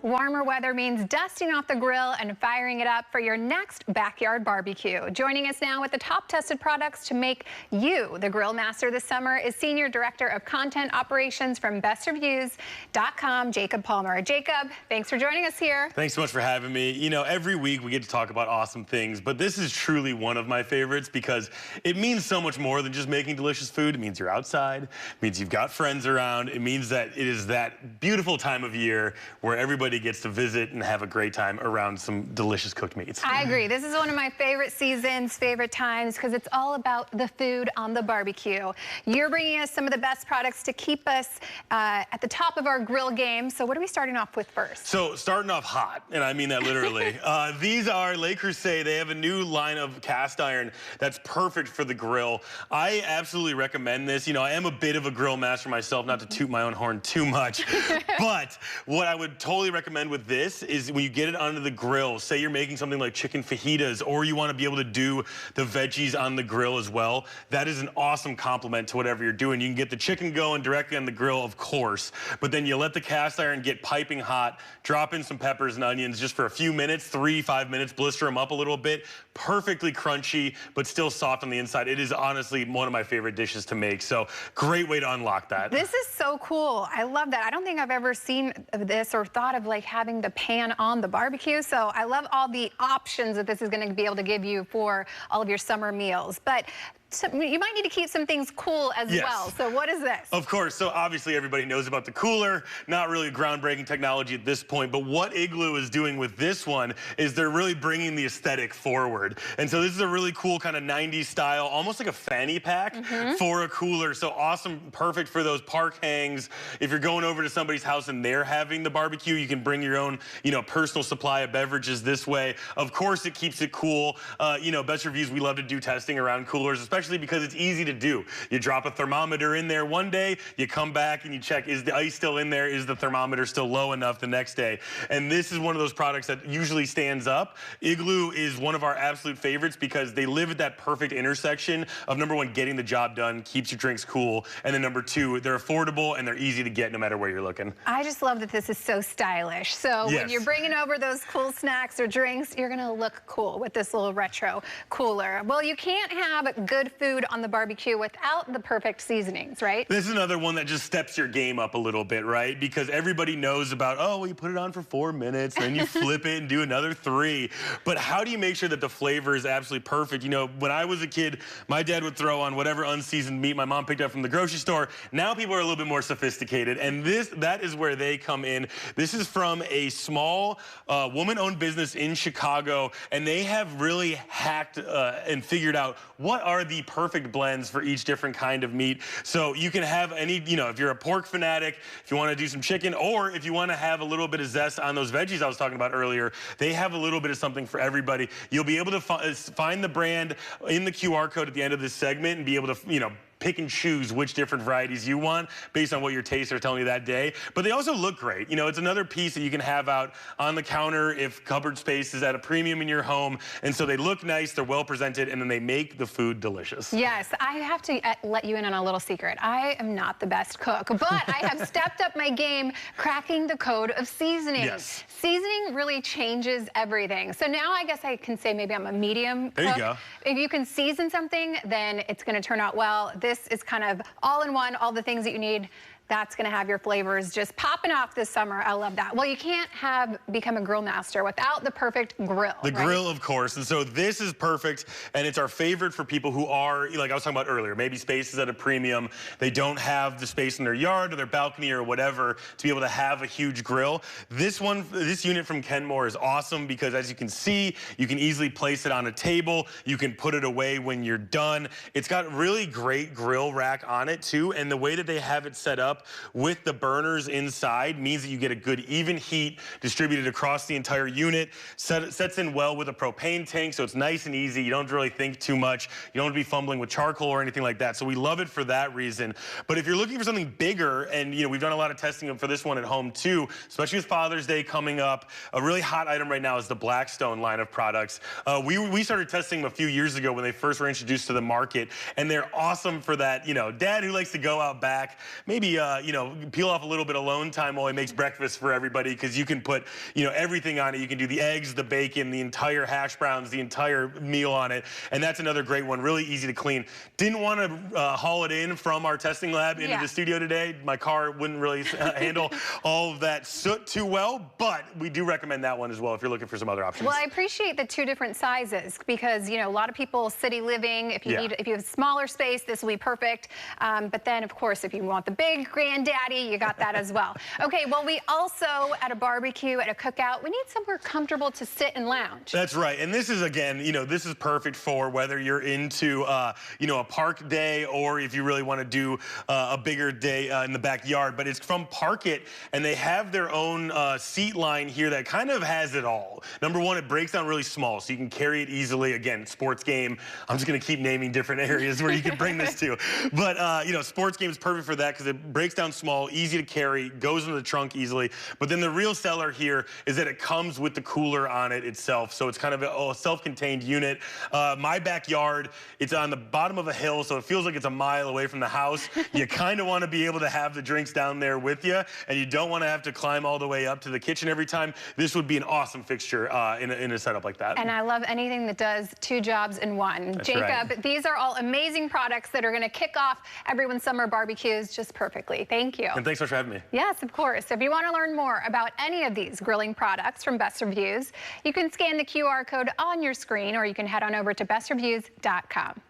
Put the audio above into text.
Warmer weather means dusting off the grill and firing it up for your next backyard barbecue. Joining us now with the top tested products to make you the grill master this summer is Senior Director of Content Operations from BestReviews.com, Jacob Palmer. Jacob, thanks for joining us here. Thanks so much for having me. You know, every week we get to talk about awesome things, but this is truly one of my favorites because it means so much more than just making delicious food. It means you're outside, it means you've got friends around, it means that it is that beautiful time of year where everybody gets to visit and have a great time around some delicious cooked meats. I agree. This is one of my favorite seasons, favorite times, because it's all about the food on the barbecue. You're bringing us some of the best products to keep us at the top of our grill game. So what are we starting off with first? So starting off hot, and I mean that literally. These are Le Creuset. They have a new line of cast iron that's perfect for the grill. I absolutely recommend this. You know, I am a bit of a grill master myself, not to toot my own horn too much, but what I would totally recommend with this is when you get it onto the grill, say you're making something like chicken fajitas, or you want to be able to do the veggies on the grill as well, that is an awesome complement to whatever you're doing. You can get the chicken going directly on the grill, of course, but then you let the cast iron get piping hot, drop in some peppers and onions just for a few minutes, 3-5 minutes, blister them up a little bit, perfectly crunchy, but still soft on the inside. It is honestly one of my favorite dishes to make, so great way to unlock that. This is so cool. I love that. I don't think I've ever seen this or thought of like having the pan on the barbecue, so I love all the options that this is going to be able to give you for all of your summer meals. But you might need to keep some things cool as well. So what is this? Of course. So obviously everybody knows about the cooler. Not really groundbreaking technology at this point, but what Igloo is doing with this one is they're really bringing the aesthetic forward. And so this is a really cool kind of 90s style, almost like a fanny pack for a cooler. So awesome, perfect for those park hangs. If you're going over to somebody's house and they're having the barbecue, you can bring your own, you know, personal supply of beverages this way. Of course, it keeps it cool. You know, Best Reviews, we love to do testing around coolers, especially because it's easy to do. You drop a thermometer in there one day, you come back and you check, is the ice still in there? Is the thermometer still low enough the next day? And this is one of those products that usually stands up. Igloo is one of our absolute favorites because they live at that perfect intersection of, number one, getting the job done, keeps your drinks cool, and then number two, they're affordable and they're easy to get no matter where you're looking. I just love that this is so stylish. So when you're bringing over those cool snacks or drinks, you're gonna look cool with this little retro cooler. Well, you can't have good food on the barbecue without the perfect seasonings, right? This is another one that just steps your game up a little bit, right? Because everybody knows about, oh, well, you put it on for 4 minutes, then you flip it and do another 3. But how do you make sure that the flavor is absolutely perfect? You know, when I was a kid, my dad would throw on whatever unseasoned meat my mom picked up from the grocery store. Now people are a little bit more sophisticated, and that is where they come in. This is from a small woman-owned business in Chicago, and they have really hacked and figured out what are the perfect blends for each different kind of meat. So you can have any, you know, if you're a pork fanatic, if you want to do some chicken, or if you want to have a little bit of zest on those veggies I was talking about earlier, they have a little bit of something for everybody. You'll be able to find the brand in the QR code at the end of this segment and be able to, you know, pick and choose which different varieties you want based on what your tastes are telling you that day. But they also look great. You know, it's another piece that you can have out on the counter if cupboard space is at a premium in your home. And so they look nice, they're well presented, and then they make the food delicious. Yes, I have to let you in on a little secret. I am not the best cook, but I have stepped up my game cracking the code of seasoning. Yes. Seasoning really changes everything. So now I guess I can say maybe I'm a medium cook. There you go. If you can season something, then it's going to turn out well. This is kind of all in one, all the things that you need. That's going to have your flavors just popping off this summer. I love that. Well, you can't become a grill master without the perfect grill. The grill, of course. And so this is perfect, and it's our favorite for people who are, like I was talking about earlier, maybe space is at a premium. They don't have the space in their yard or their balcony or whatever to be able to have a huge grill. This unit from Kenmore is awesome because, as you can see, you can easily place it on a table. You can put it away when you're done. It's got really great grill rack on it too, and the way that they have it set up with the burners inside means that you get a good even heat distributed across the entire unit. Sets in well with a propane tank, so it's nice and easy. You don't really think too much. You don't have to be fumbling with charcoal or anything like that. So we love it for that reason. But if you're looking for something bigger, and you know, we've done a lot of testing for this one at home too, especially with Father's Day coming up. A really hot item right now is the Blackstone line of products. We started testing them a few years ago when they first were introduced to the market, and they're awesome for that, you know, dad who likes to go out back, maybe you know, peel off a little bit of alone time while he makes breakfast for everybody, because you can put, you know, everything on it. You can do the eggs, the bacon, the entire hash browns, the entire meal on it, and that's another great one. Really easy to clean. Didn't want to haul it in from our testing lab into the studio today. My car wouldn't really handle all of that soot too well, but we do recommend that one as well if you're looking for some other options. Well, I appreciate the 2 different sizes because, you know, a lot of people city living, if you need, if you have smaller space, this will be perfect. But then, of course, if you want the big granddaddy, you got that as well. Okay, well, we also, at a barbecue, at a cookout, we need somewhere comfortable to sit and lounge. That's right. And this is, again, you know, this is perfect for whether you're into, you know, a park day or if you really want to do a bigger day in the backyard. But it's from Park It, and they have their own seat line here that kind of has it all. Number one, it breaks down really small, so you can carry it easily. Again, sports game. I'm just going to keep naming different areas where you can bring this to. But, you know, sports game is perfect for that because it breaks down small, easy to carry, goes into the trunk easily. But then the real seller here is that it comes with the cooler on it itself. So it's kind of a self-contained unit. My backyard, it's on the bottom of a hill, so it feels like it's a mile away from the house. You kind of want to be able to have the drinks down there with you, and you don't want to have to climb all the way up to the kitchen every time. This would be an awesome fixture in a setup like that. And I love anything that does 2 jobs in one. That's Jacob, right. These are all amazing products that are going to kick off everyone's summer barbecues just perfectly. Thank you. And thanks so much for having me. Yes, of course. If you want to learn more about any of these grilling products from Best Reviews, you can scan the QR code on your screen, or you can head on over to bestreviews.com.